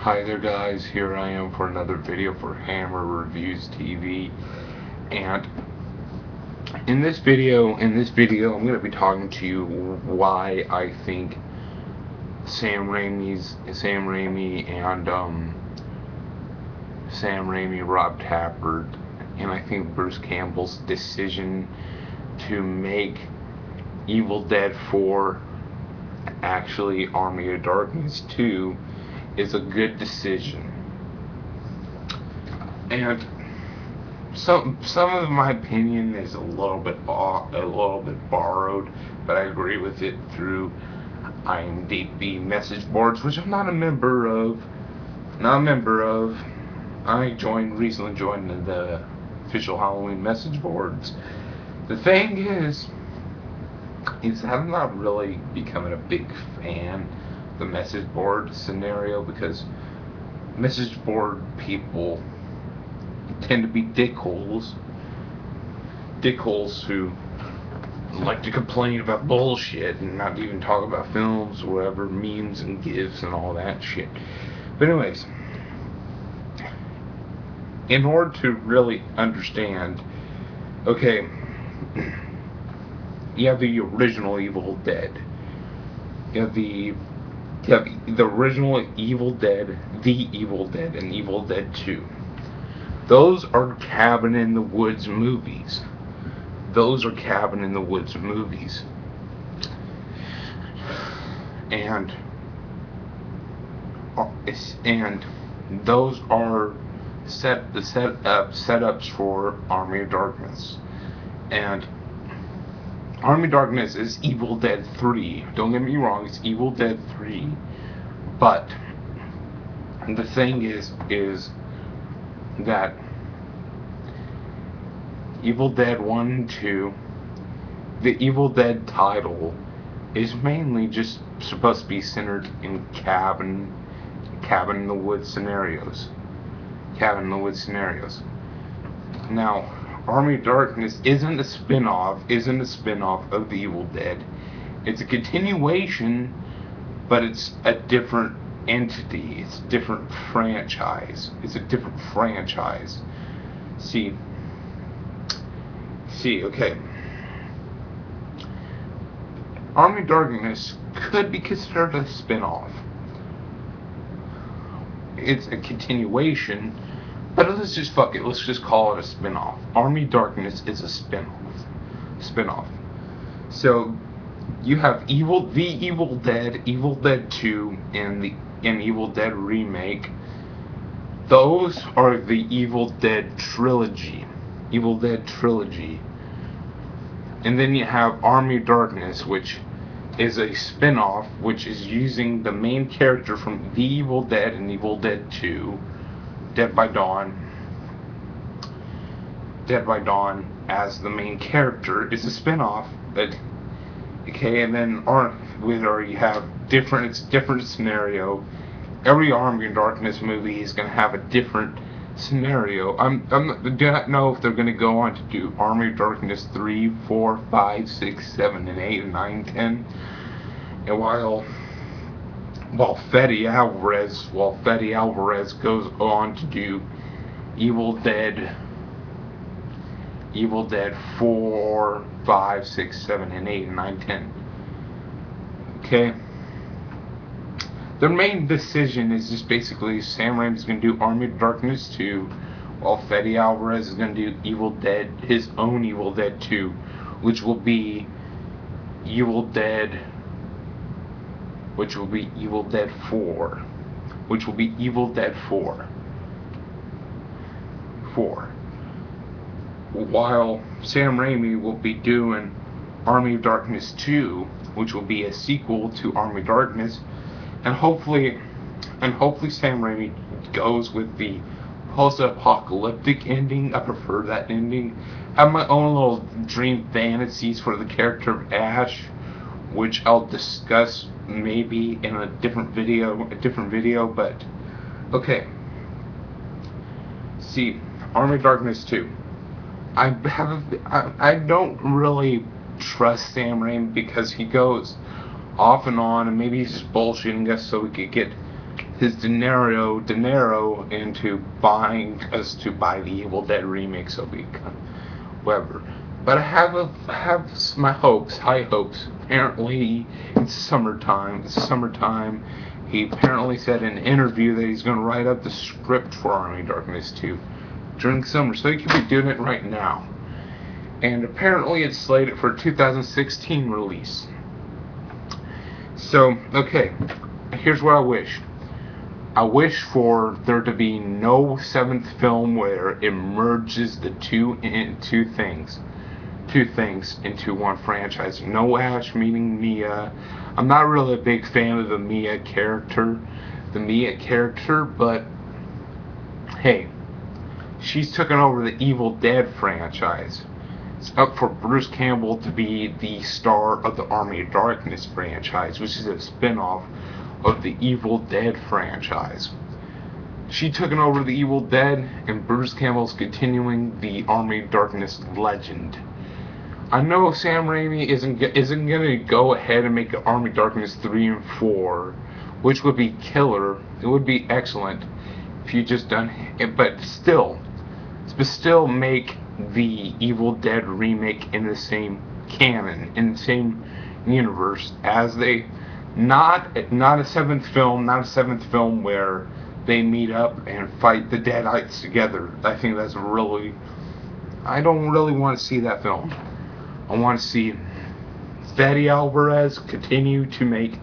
Hi there guys, here I am for another video for Hammer Reviews TV, and in this video I'm going to be talking to you why I think Sam Raimi and Rob Tappert, and I think Bruce Campbell's decision to make Evil Dead 4 actually Army of Darkness 2 is a good decision. And some of my opinion is a little bit borrowed, but I agree with it through IMDb message boards, which I'm not a member of. I recently joined the official Halloween message boards. The thing is I'm not really becoming a big fan of the message board scenario, because message board people tend to be dickholes who like to complain about bullshit and not even talk about films or whatever, memes and gifs and all that shit. But anyways, in order to really understand, okay, you have the original Evil Dead. You have the original Evil Dead, The Evil Dead, and Evil Dead 2. Those are Cabin in the Woods movies. And those are setups for Army of Darkness. And Army of Darkness is Evil Dead 3. Don't get me wrong, it's Evil Dead 3. But the thing is that Evil Dead 1 and 2, the Evil Dead title, is mainly just supposed to be centered in cabin in the woods scenarios. Now, Army of Darkness isn't a spin-off of the Evil Dead. It's a continuation, but it's a different entity. It's a different franchise. See, okay. Army of Darkness could be considered a spin-off. It's a continuation, but let's just call it a spin-off. Army of Darkness is a spin-off. So you have the Evil Dead, Evil Dead 2, and Evil Dead remake. Those are the Evil Dead trilogy. And then you have Army of Darkness, which is a spin-off, which is using the main character from The Evil Dead and Evil Dead 2, Dead by Dawn as the main character. It's a spin-off, but okay, and then you have different scenario. Every Army of Darkness movie is going to have a different scenario. I do not know if they're going to go on to do Army of Darkness 3, 4, 5, 6, 7, and 8, and 9, 10. And while Fede Alvarez goes on to do Evil Dead 4, 5, 6, 7, and 8, and 9, 10. Okay? Their main decision is just basically Sam Raimi is going to do Army of Darkness 2, while Fede Alvarez is going to do his own Evil Dead 2, which will be Evil Dead 4. While Sam Raimi will be doing Army of Darkness 2, which will be a sequel to Army of Darkness, and hopefully Sam Raimi goes with the post-apocalyptic ending. I prefer that ending. I have my own little dream fantasies for the character of Ash, which I'll discuss maybe in a different video, but okay. See, Army of Darkness 2. I don't really trust Sam Raimi, because he goes off and on, and maybe he's just bullshitting us so we could get his dinero into buying us to buy the Evil Dead remake, so we whatever. But I have my hopes, high hopes. Apparently, it's summertime. It's summertime. He apparently said in an interview that he's going to write up the script for Army of Darkness 2 during summer, so he could be doing it right now. And apparently, it's slated for 2016 release. So, okay, here's what I wish. I wish for there to be no seventh film where it merges the two things into one franchise. No Ash meeting Mia. I'm not really a big fan of the Mia character, but hey, she's taken over the Evil Dead franchise. It's up for Bruce Campbell to be the star of the Army of Darkness franchise, which is a spin-off of the Evil Dead franchise. She took over the Evil Dead, and Bruce Campbell's continuing the Army of Darkness legend. I know Sam Raimi isn't going to go ahead and make Army of Darkness 3 and 4, which would be killer. It would be excellent if you just done it, but still make the Evil Dead remake in the same canon, in the same universe as they. Not a seventh film where they meet up and fight the Deadites together. I think that's really. I don't really want to see that film. I want to see Fede Alvarez continue to make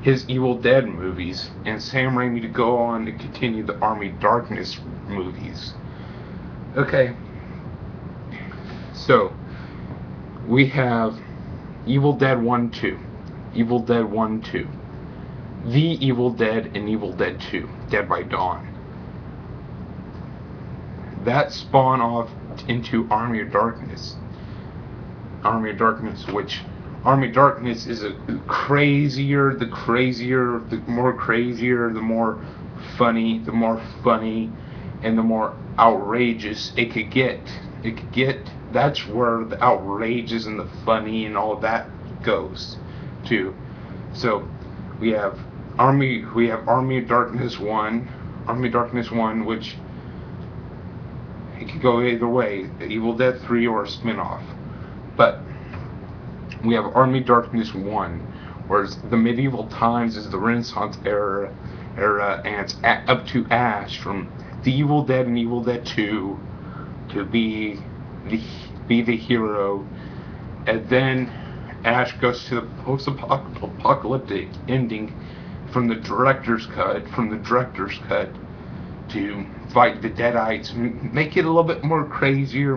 his Evil Dead movies, and Sam Raimi to go on to continue the Army of Darkness movies. Okay. So, we have Evil Dead 1, 2. Evil Dead 1, 2. The Evil Dead and Evil Dead 2. Dead by Dawn. That spawned off into Army of Darkness. Army of Darkness, which Army of Darkness is the more funny, and the more outrageous it could get. That's where the outrageous and the funny and all that goes to. So we have Army of Darkness 1, which it could go either way, Evil Dead 3 or a spin-off. But we have Army of Darkness 1, where the medieval times is the Renaissance era, and it's up to Ash from the Evil Dead and Evil Dead 2 to be the hero, and then Ash goes to the post-apocalyptic ending from the director's cut to fight the Deadites, make it a little bit more crazier,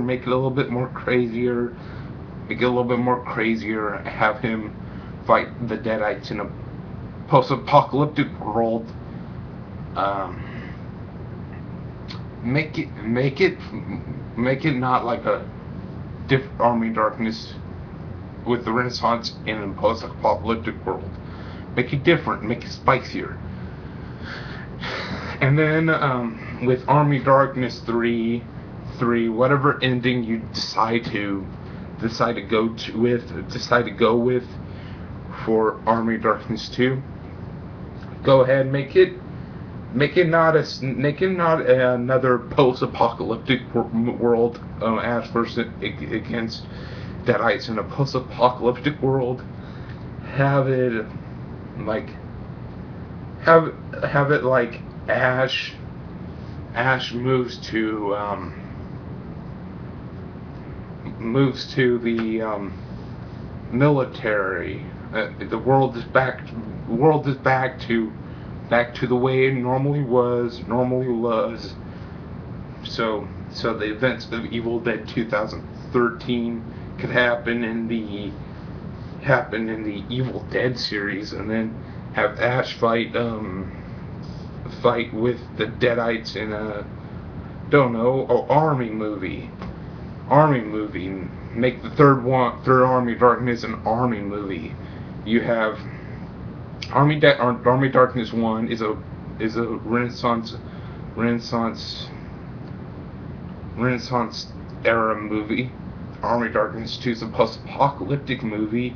have him fight the Deadites in a post-apocalyptic world. Make it not like a different Army of Darkness with the Renaissance in a post-apocalyptic world. Make it different, make it spicier. And then with Army of Darkness 3, whatever ending you decide to go with for Army of Darkness 2, go ahead, make it not another post-apocalyptic world, Ash versus against Deadites in a post-apocalyptic world. Have it like Ash moves to the military. The world is back to the way it normally was. So the events of Evil Dead 2013 could happen in the Evil Dead series, and then have Ash fight with the Deadites in a army movie. Make the third Army of Darkness an army movie. You have Army of Darkness 1 is a Renaissance era movie. Army of Darkness 2 is a post-apocalyptic movie.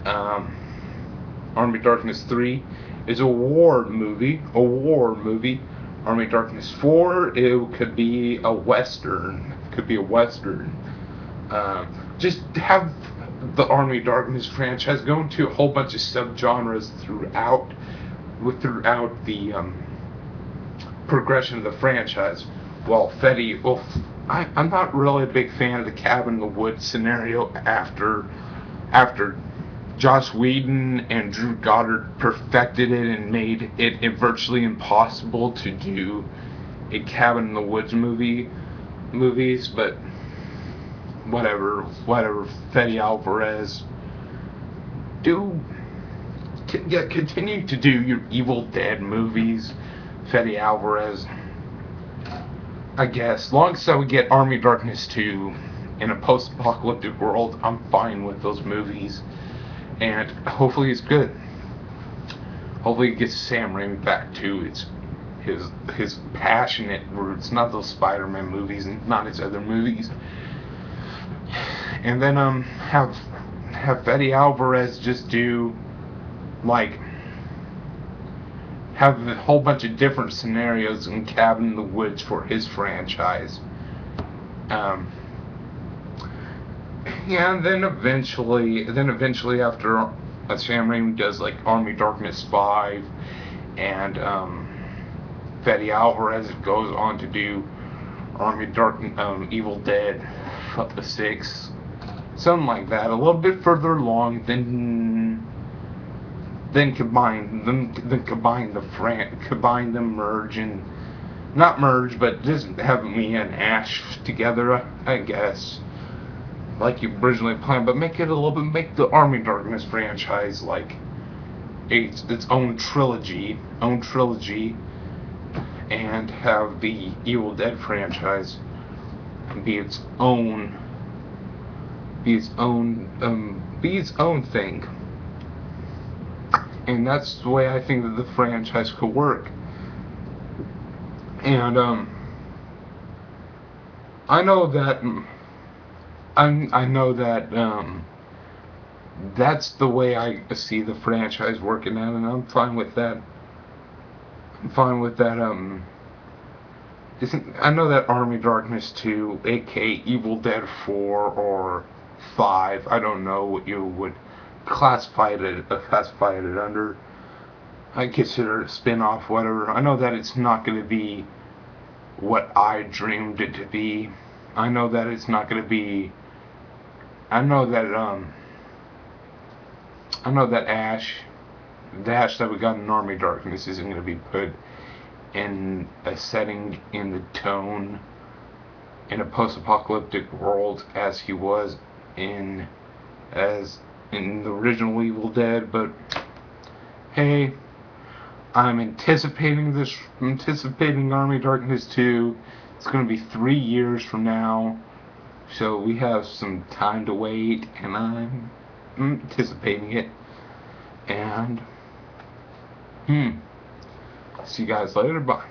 Army of Darkness 3 is a war movie. A war movie. Army of Darkness 4. It could be a western. Could be a western. Just have the Army of Darkness franchise go into a whole bunch of subgenres throughout the progression of the franchise. Well, I'm not really a big fan of the cabin in the woods scenario after Joss Whedon and Drew Goddard perfected it and made it virtually impossible to do a cabin in the woods movies, but whatever, Fede Alvarez, continue to do your Evil Dead movies, Fede Alvarez, I guess. Long as we get Army of Darkness 2 in a post-apocalyptic world, I'm fine with those movies. And hopefully it's good. Hopefully it gets Sam Raimi back to his passionate roots, not those Spider-Man movies and not his other movies. And then have Fede Alvarez just do have a whole bunch of different scenarios in Cabin in the Woods for his franchise. Yeah, and then eventually after Sam Raimi does Army of Darkness 5, and Fede Alvarez goes on to do Army of Darkness, Evil Dead 6, something like that, a little bit further along, then combine them, merge, and not merge, but just have me and Ash together, I guess, like you originally planned, but make the Army of Darkness franchise its own trilogy, and have the Evil Dead franchise be its own thing. And that's the way I think that the franchise could work. And I know that that's the way I see the franchise working out, and I'm fine with that. I know that Army of Darkness 2, aka Evil Dead 4 or 5, I don't know what you would classify it under. I consider it a spin-off, whatever. I know that it's not going to be what I dreamed it to be. I know that it's not going to be. I know that Ash, the Ash that we got in Army of Darkness, isn't going to be put in a setting in the tone in a post-apocalyptic world as he was in the original Evil Dead. But hey, I'm anticipating Army of Darkness 2. It's going to be 3 years from now, so we have some time to wait, and I'm anticipating it. And see you guys later. Bye.